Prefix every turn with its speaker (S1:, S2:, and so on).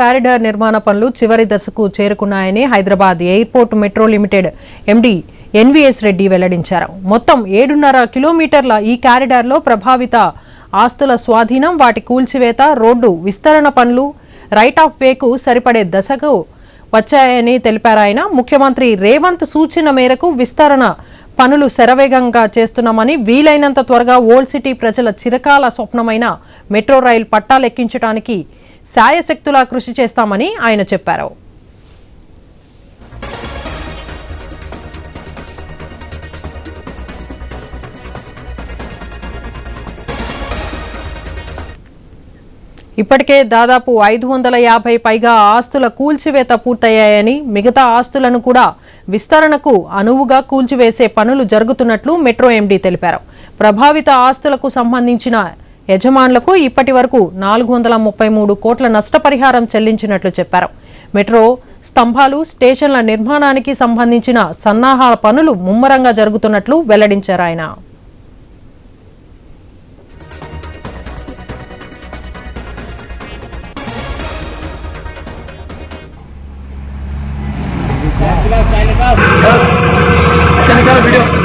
S1: Corridor నిర్మాణ పనులు చివరి దశకు చేరుకున్నాయని Hyderabad airport metro limited MD NVS Reddy వెల్లడించారు. మొత్తం 7.5 కిలోమీటర్ల ఈ కారిడార్లో ప్రభావిత ఆస్తుల స్వాధీనం, వాటి కూల్చివేత, రోడ్డు విస్తరణ పనులు రైట్ ఆఫ్ వేకు సరిపడే దశకు వచ్చాయని తెలిపారు. ఆయన ముఖ్యమంత్రి రేవంత్ సూచన మేరకు విస్తరణ పనులు శరవేగంగా చేస్తున్నామని, వీలైనంత త్వరగా ఓల్డ్ సిటీ ప్రజల చిరకాల స్వప్నమైన మెట్రో రైలు పట్టాలెక్కించడానికి శాయశక్తులా కృషి చేస్తామని ఆయన చెప్పారు. ఇప్పటికే దాదాపు 550 పైగా ఆస్తుల కూల్చివేత పూర్తయ్యాయని, మిగతా ఆస్తులను కూడా విస్తరణకు అనువుగా కూల్చివేసే పనులు జరుగుతున్నట్లు మెట్రో ఎండీ తెలిపారు. ప్రభావిత ఆస్తులకు సంబంధించిన యజమానులకు ఇప్పటి వరకు 433 కోట్ల నష్టపరిహారం చెల్లించినట్లు చెప్పారు. మెట్రో స్తంభాలు, స్టేషన్ల నిర్మాణానికి సంబంధించిన సన్నాహాల పనులు ముమ్మరంగా జరుగుతున్నట్లు వెల్లడించారు ఆయన.
S2: चल वीडियो